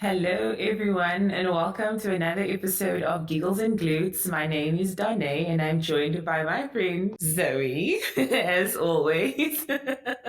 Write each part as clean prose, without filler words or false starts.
Hello, everyone, and welcome to another episode of Giggles and Glutes. My name is Danae, and I'm joined by my friend Zoe, as always.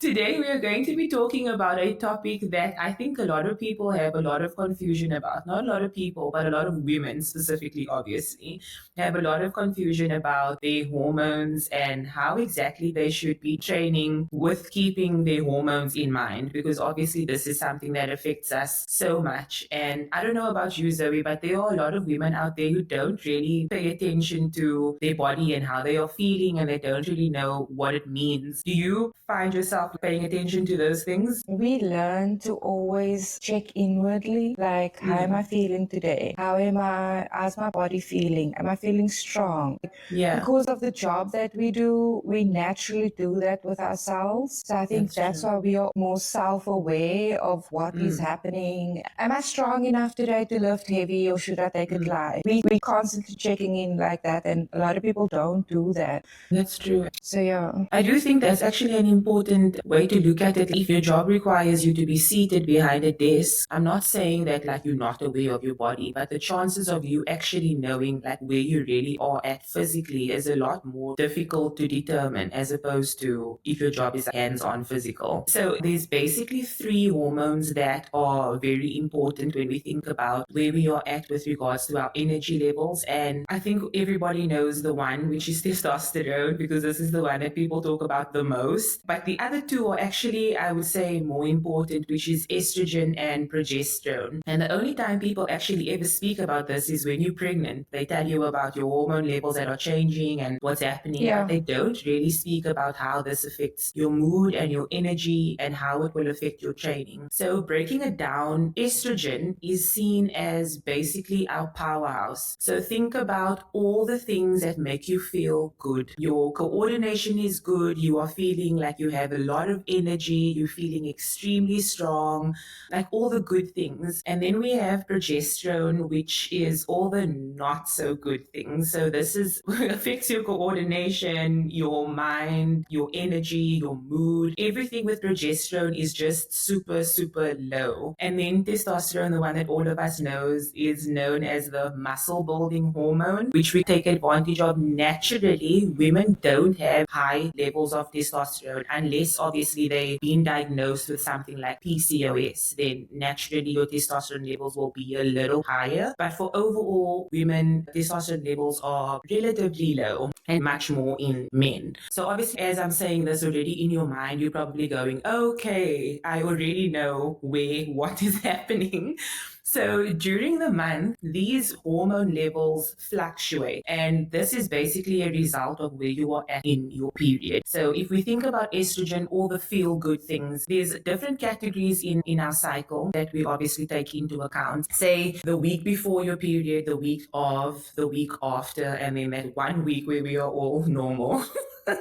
Today, we are going to be talking about a topic that I think a lot of people have a lot of confusion about. Not a lot of people, but a lot of women specifically, obviously, have a lot of confusion about their hormones and how exactly they should be training with keeping their hormones in mind, because obviously this is something that affects us so much. And I don't know about you, Zoe, but there are a lot of women out there who don't really pay attention to their body and how they are feeling, and they don't really know what it means. Do you find yourself paying attention to those things? We learn to always check inwardly, like, how am I feeling today? How's my body feeling? Am I feeling strong? Yeah, Because of the job that we do, we naturally do that with ourselves. So I think that's that's true. why we are more self-aware of what is happening. Am I strong enough today to lift heavy, or should I take it light? We constantly checking in like that, and a lot of people don't do that. That's true. So yeah. I do think that's actually an important way to look at it. If your job requires you to be seated behind a desk, I'm not saying that like you're not aware of your body, but the chances of you actually knowing like where you really are at physically is a lot more difficult to determine as opposed to if your job is hands-on physical. So there's basically three hormones that are very important when we think about where we are at with regards to our energy levels. And I think everybody knows the one, which is testosterone, because this is the one that people talk about the most. But the other two are actually, I would say, more important, which is estrogen and progesterone. And the only time people actually ever speak about this is when you're pregnant. They tell you about your hormone levels that are changing and what's happening, Yeah. but they don't really speak about how this affects your mood and your energy and how it will affect your training. So breaking it down, estrogen is seen as basically our powerhouse. So think about all the things that make you feel good. Your coordination is good. You are feeling like you have a lot of energy. You're feeling extremely strong, like all the good things. And then we have progesterone, which is all the not so good things. So this is affects your coordination, your mind, your energy, your mood. Everything with progesterone is just super, super low. And then testosterone, the one that all of us knows, is known as the muscle building hormone, which we take advantage of naturally. Women don't have high levels of testosterone unless obviously they've been diagnosed with something like PCOS. Then naturally your testosterone levels will be a little higher. But for overall women, testosterone levels are relatively low and much more in men. So obviously, as I'm saying this already in your mind, you're probably going, okay, I already know what is happening. So during the month, these hormone levels fluctuate. And this is basically a result of where you are at in your period. So if we think about estrogen, all the feel good things, there's different categories in our cycle that we obviously take into account. Say the week before your period, the week of, the week after, and then that 1 week where we are all normal.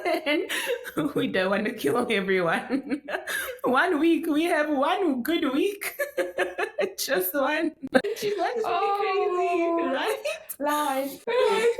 And we don't want to kill everyone. 1 week, we have one good week. Just one. She's not really crazy, right? Life.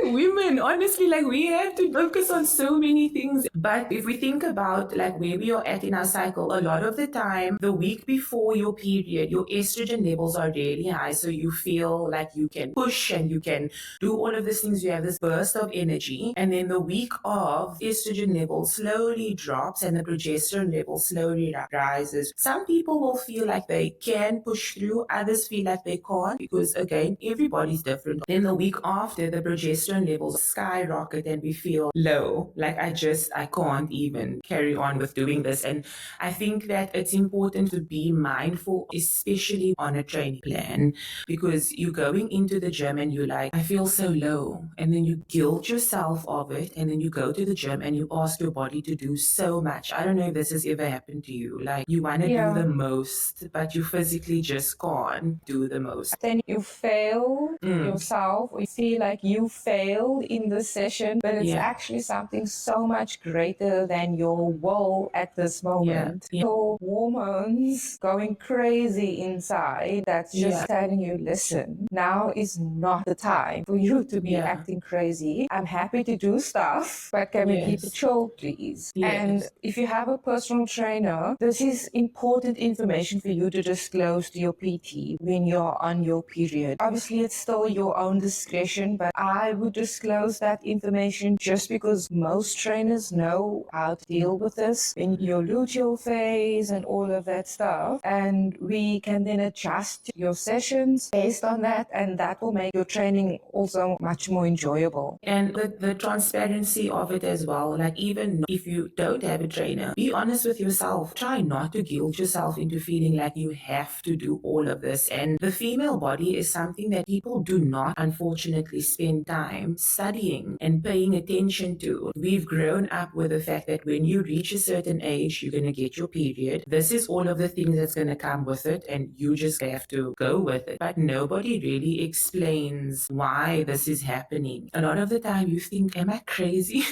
Women, honestly, like we have to focus on so many things. But if we think about like where we are at in our cycle, a lot of the time, the week before your period, your estrogen levels are really high. So you feel like you can push and you can do all of these things. You have this burst of energy. And then the week of, estrogen level slowly drops and the progesterone level slowly rises. Some people will feel like they can push through, others feel like they can't, because again, everybody's different. Then the week after, the progesterone levels skyrocket and we feel low, like I can't even carry on with doing this. And I think that it's important to be mindful, especially on a training plan, because you're going into the gym and you're like, I feel so low. And then you guilt yourself of it. And then you go to the gym and you ask your body to do so much. I don't know if this has ever happened to you. Like you want to do the most, but you physically just can't do the most. Then you fail yourself or you feel like you failed in this session, but it's actually something so much greater than your will at this moment. Your hormones going crazy inside, that's just telling you, listen, now is not the time for you to be acting crazy. I'm happy to do stuff, but can we keep it chill, please? And if you have a personal trainer, this is important information for you to disclose to your PT when you're on your period. Obviously, it's still your own discretion, but I would disclose that information just because most trainers know how to deal with this in your luteal phase and all of that stuff. And we can then adjust your sessions based on that, and that will make your training also much more enjoyable. And the transparency of it as well, like even if you don't have a trainer, be honest with yourself. Try not to guilt yourself into feeling like you have to do all of this. And the female body is something that people do not, unfortunately, spend time studying and paying attention to. We've grown up with the fact that when you reach a certain age, you're going to get your period. This is all of the things that's going to come with it, and you just have to go with it. But nobody really explains why this is happening. A lot of the time you think, am I crazy?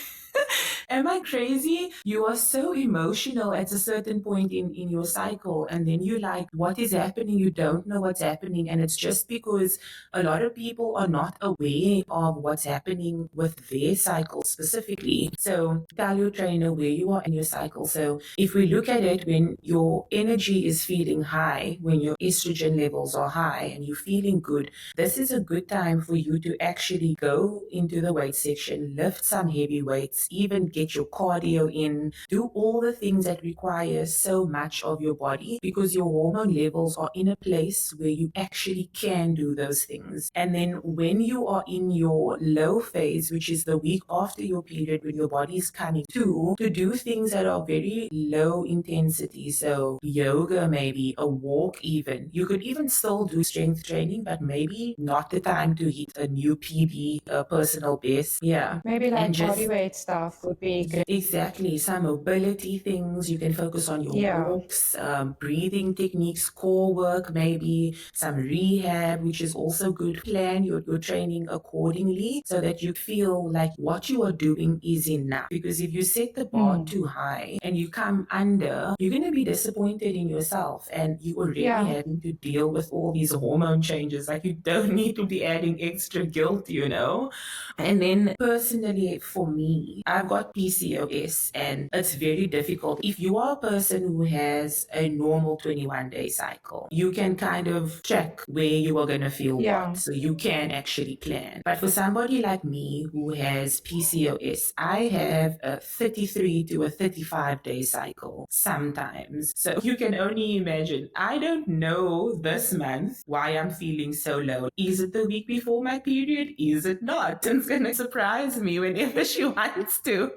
Am I crazy? You are so emotional at a certain point in your cycle, and then you're like, what is happening? You don't know what's happening. And it's just because a lot of people are not aware of what's happening with their cycle specifically. So tell your trainer where you are in your cycle. So if we look at it, when your energy is feeling high, when your estrogen levels are high and you're feeling good, this is a good time for you to actually go into the weight section, lift some heavy weights, even get your cardio in, do all the things that require so much of your body, because your hormone levels are in a place where you actually can do those things. And then when you are in your low phase, which is the week after your period, when your body is coming to do things that are very low intensity. So yoga, maybe a walk even. You could even still do strength training, but maybe not the time to hit a new PB, a personal best. Yeah. Maybe like body weight stuff would be good. Exactly. Some mobility things. You can focus on your walks, breathing techniques, core work, maybe some rehab, which is also good. Plan your training accordingly so that you feel like what you are doing is enough. Because if you set the bar too high and you come under, you're going to be disappointed in yourself, and you already having to deal with all these hormone changes. Like, you don't need to be adding extra guilt, you know? And then personally, for me, I've got PCOS, and it's very difficult. If you are a person who has a normal 21-day cycle, you can kind of check where you are going to feel what. So you can actually plan. But for somebody like me who has PCOS, I have a 33 to a 35-day cycle sometimes. So you can only imagine. I don't know this month why I'm feeling so low. Is it the week before my period? Is it not? It's going to surprise me whenever she wants to.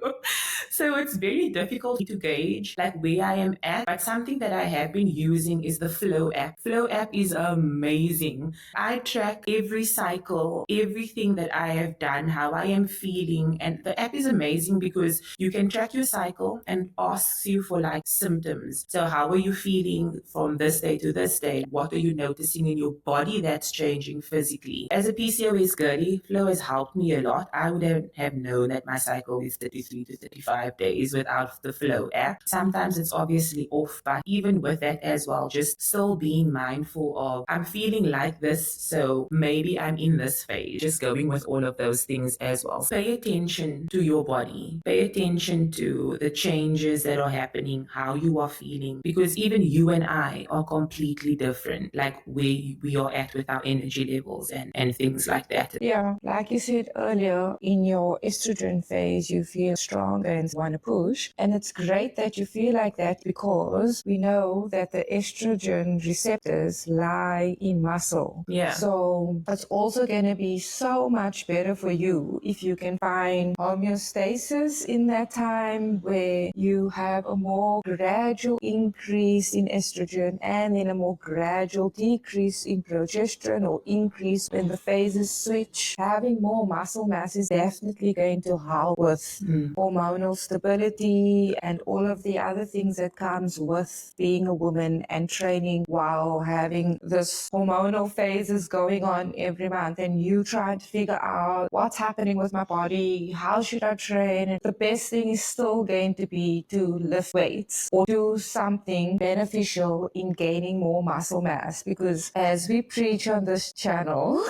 So it's very difficult to gauge like where I am at. But something that I have been using is the Flow app. Flow app is amazing. I track every cycle, everything that I have done, how I am feeling. And the app is amazing because you can track your cycle and asks you for like symptoms. So how are you feeling from this day to this day? What are you noticing in your body that's changing physically? As a PCOS girly, Flow has helped me a lot. I would have known that my cycle is 33 to 35 days without the Flow app. Sometimes it's obviously off, but even with that as well, just still being mindful of, I'm feeling like this, so maybe I'm in this phase. Just going with all of those things as well. Pay attention to your body. Pay attention to the changes that are happening, how you are feeling, because even you and I are completely different, like where we are at with our energy levels and things like that. Yeah, like you said earlier, in your estrogen phase, you feel stronger and want to push. And it's great that you feel like that because we know that the estrogen receptors lie in muscle. Yeah. So it's also going to be so much better for you if you can find homeostasis in that time where you have a more gradual increase in estrogen and then a more gradual decrease in progesterone or increase when the phases switch. Having more muscle mass is definitely going to help with hormonal stability and all of the other things that comes with being a woman and training while having this hormonal phases going on every month, and you trying to figure out what's happening with my body, how should I train. And the best thing is still going to be to lift weights or do something beneficial in gaining more muscle mass, because as we preach on this channel,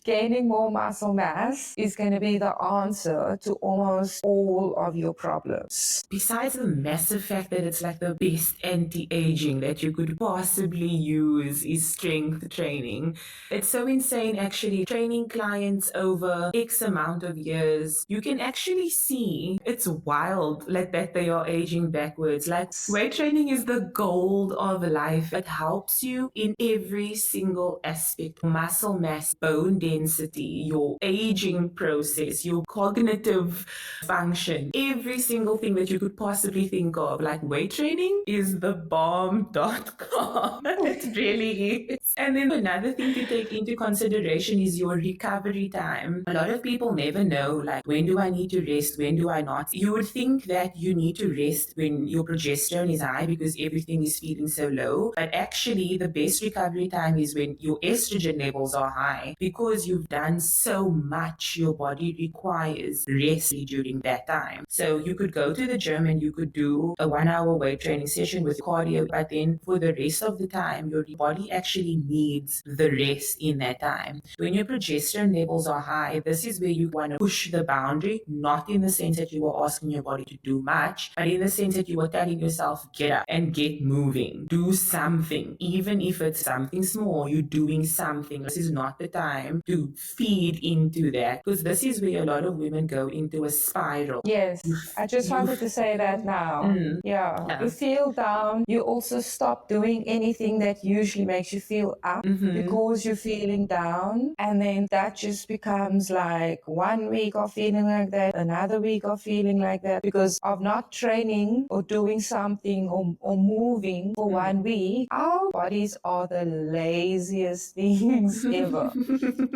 gaining more muscle mass is going to be the answer to almost all of your problems. Besides the massive fact that it's like the best anti-aging that you could possibly use is strength training. It's so insane actually. Training clients over X amount of years, you can actually see it's wild like that they are aging backwards. Like weight training is the gold of life. It helps you in every single aspect. Muscle mass, bone density, your aging process, your cognitive function, every single thing that you could possibly think of. Like weight training is the bomb.com. It really is. And then another thing to take into consideration is your recovery time. A lot of people never know, like, when do I need to rest? When do I not? You would think that you need to rest when your progesterone is high because everything is feeling so low. But actually, the best recovery time is when your estrogen levels are high, because you've done so much. Your body requires rest during that time. So you could go to the gym and you could do a 1 hour weight training session with cardio, but then for the rest of the time, your body actually needs the rest in that time. When your progesterone levels are high, this is where you want to push the boundary, not in the sense that you are asking your body to do much, but in the sense that you are telling yourself, get up and get moving. Do something. Even if it's something small, you're doing something. This is not the time to feed into that, because this is where a lot of women go into a spiral. Yes, I just wanted to say that now. Yeah. You feel down. You also stop doing anything that usually makes you feel up because you're feeling down. And then that just becomes like 1 week of feeling like that, another week of feeling like that, because of not training or doing something or moving for 1 week. Our bodies are the laziest things ever.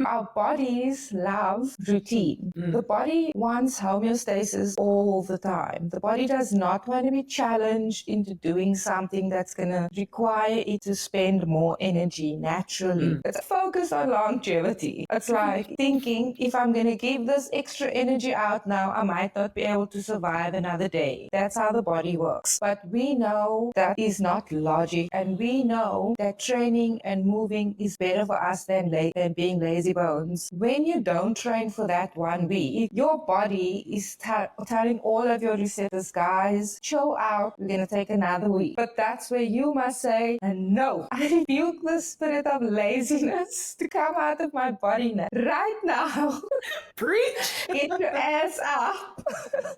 Our bodies love routine. The body wants homeostasis all the time. The body does not want to be challenged into doing something that's going to require it to spend more energy naturally. It's focused on longevity. It's like thinking, if I'm going to give this extra energy out now, I might not be able to survive another day. That's how the body works. But we know that is not logic, and we know that training and moving is better for us than being lazy bones. When you don't train for that 1 week, your body is telling all of your receptors, guys, chill out, we're going to take another week. But that's where you must say, no, I rebuke the spirit of laziness to come out of my body now. Right now. Preach! Get your ass up.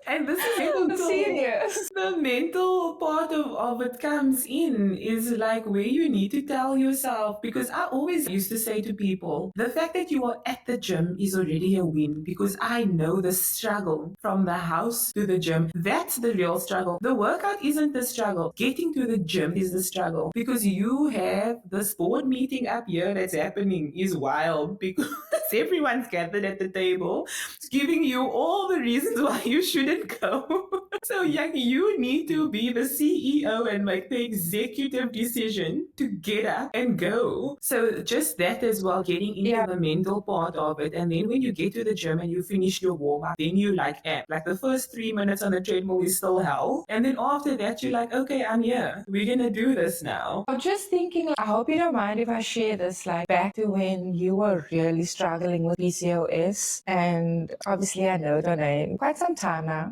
And this is serious. The mental part of it comes in, is like where you need to tell yourself, because I always used to say to people, the fact that you are at the gym is already a win, because I know the struggle from the house to the gym. That's the real struggle. The workout isn't the struggle. Getting to the gym is the struggle, because you have this board meeting up here that's happening is wild, because everyone's gathered at the table giving you all the reasons why you shouldn't go. So yeah, you need to be the CEO and make the executive decision to get up and go. So just that as well, getting into the mental part of it. And then when you get to the gym and you finish your warm-up, then you like the first 3 minutes on the treadmill is still hell. And then after that, you're like, okay, I'm here. We're going to do this now. I'm just thinking, I hope you don't mind if I share this, like back to when you were really struggling with PCOS. And obviously I know Danae quite some time now.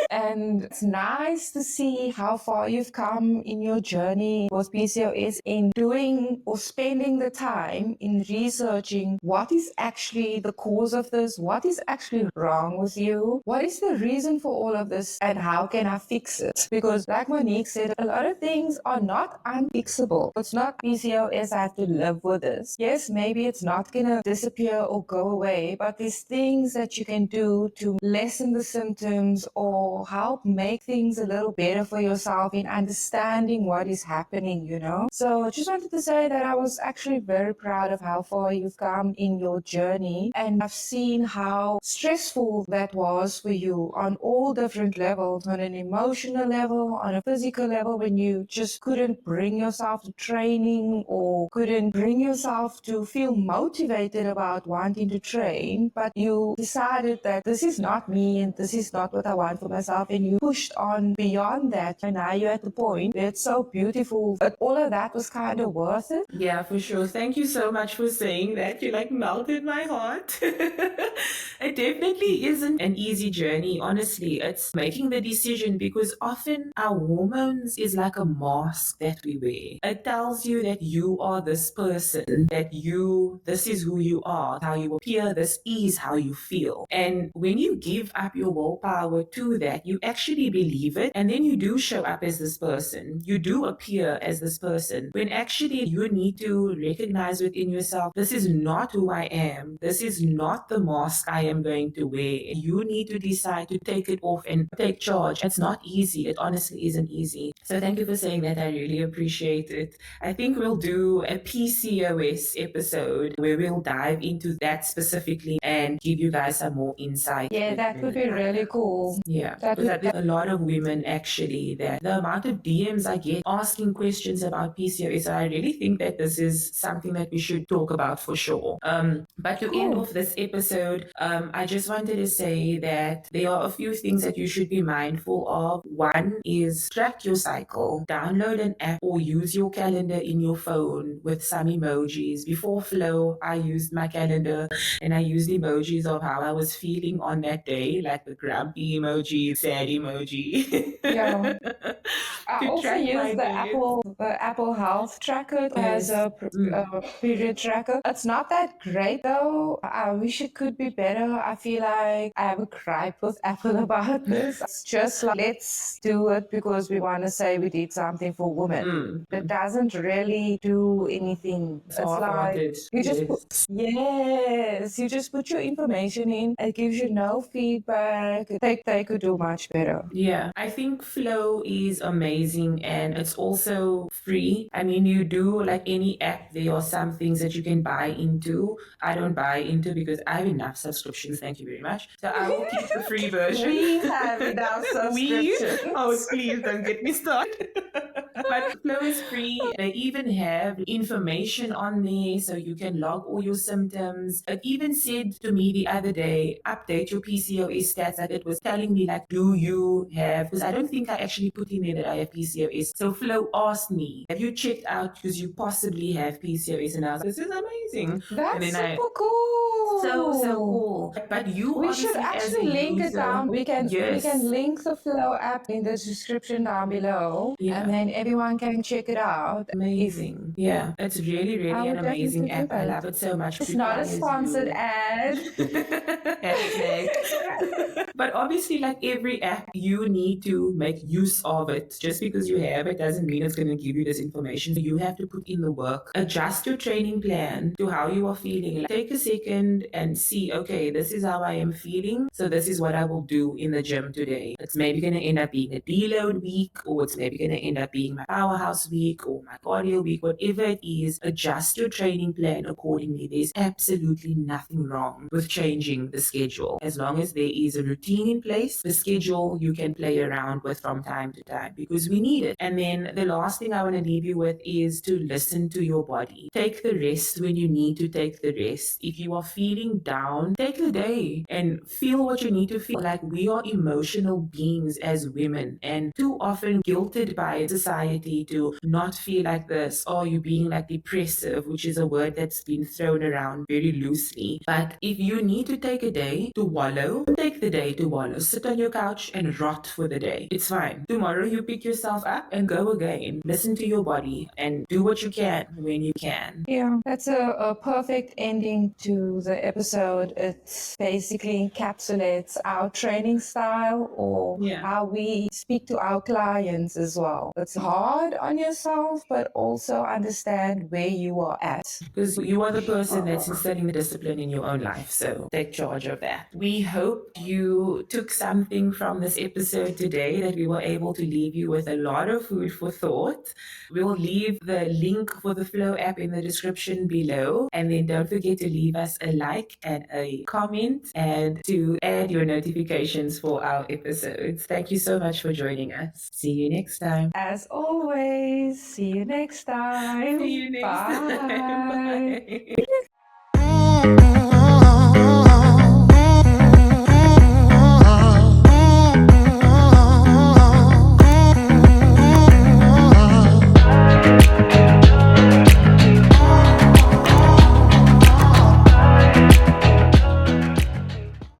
And it's nice to see how far you've come in your journey with PCOS, in doing or spending the time in researching what is actually the cause of this, what is actually wrong with you, what is the reason for all of this, and how can I fix it? Because like Monique said, a lot of things are not unfixable. It's not PCOS, I have to live with this. Yes, maybe it's not gonna disappear or go away, but there's things that you can do to lessen the symptoms or help make things a little better for yourself in understanding what is happening, you know? So I just wanted to say that I was actually very proud of how far you've come in your journey, and I've seen how stressful that was for you on all different levels, on an emotional level, on a physical level, when you just couldn't bring yourself to training or couldn't bring yourself to feel motivated about wanting to train, but you decided that this is not me and this is not what I want for myself, and you pushed on beyond that, and now you're at the point where it's so beautiful. But all of that was kind of worth it. Yeah, for sure. Thank you so much for saying that. You like melted my heart. It definitely isn't an easy journey, honestly. It's making the decision, because often our hormones is like a mask that we wear. It tells you that you are this person, that this is who you are, how you appear, this is how you feel. And when you give up your willpower to that, you actually believe it, and then you do show up as this person. You do appear as this person, when actually you need to recognize within yourself, this is not who I am. This is not the mask I am going to wear. You need to decide to take it off and take charge. It's not easy. It honestly isn't easy. So thank you for saying that. I really appreciate it. I think we'll do a PCOS episode where we'll dive into that specifically and give you guys some more insight. Yeah, that would be really cool. Yeah, because there's a lot of women actually, that the amount of DMs I get asking questions about PCOS, I really think that this is something that we should talk about for sure. But to end off this episode, I just wanted to say that there are a few things that you should be mindful of. One is track your cycle. Download an app or use your calendar in your phone with some emojis. Before Flow, I used my calendar and I used emojis of how I was feeling on that day, like the grumpy emoji, sad emoji. Yeah. I To also track my use the days. Apple Health Tracker as a period tracker. It's not that great though. I wish it could be better. I feel like I have a gripe with Apple about this. It's just like, let's do it because we want to say we did something for women. It doesn't really do anything. It's like you just put, yes, you just put your information in. It gives you no feedback. They could do much better. Yeah, I think Flow is amazing, and it's also free. I mean, you do like any app, there are some things that you can buy into. I don't buy into because I have enough subscriptions. Thank you very much. So I will keep the free version. We have enough subscriptions. Oh, please don't get me started. But Flow is free. They even have information on there so you can log all your symptoms. It even said to me the other day, update your PCOS stats. Like, it was telling me like, do you have, because I don't think I actually put in there that I have PCOS. So Flow asked me, have you checked out because you possibly have PCOS? And I was like, this is amazing. That's super cool. So cool. But we should actually link it down. We can link the Flow app in the description down below, and then everyone can check it out. Amazing. Yeah, it's really an amazing app. I love it so much. It's not a sponsored ad. But obviously, like every app, you need to make use of it. Just because you have it doesn't mean it's going to give you this information. So you have to put in the work. Adjust your training plan to how you are feeling. Like, take a second and see, okay, this is how I am feeling. So this is what I will do in the gym today. It's maybe going to end up being a deload week, or it's maybe going to end up being my powerhouse week or my cardio week. Whatever it is, adjust your training plan accordingly. There's absolutely nothing wrong with changing the schedule. As long as there is a routine in place, the schedule you can play around with from time to time, because we need it. And then the last thing I want to leave you with is to listen to your body. Take the rest when you need to take the rest. If you are feeling down, take the day and feel what you need to feel. Like, we are emotional beings as women, and too often guilted by society to not feel like this. Oh, you're being like depressive, which is a word that's been thrown around very loosely. But if you need to take a day to wallow, take the day to wallow. Sit on your couch and rot for the day. It's fine. Tomorrow you pick yourself up and go again. Listen to your body and do what you can when you can. Yeah, that's a perfect ending to the episode. It basically encapsulates our training style, or how we speak to our clients as well. It's hard hard on yourself, but also understand where you are at. Because you are the person that's instilling the discipline in your own life. So take charge of that. We hope you took something from this episode today, that we were able to leave you with a lot of food for thought. We'll leave the link for the Flow app in the description below. And then don't forget to leave us a like and a comment, and to add your notifications for our episodes. Thank you so much for joining us. See you next time. As always, see you next time. See you next time. Bye.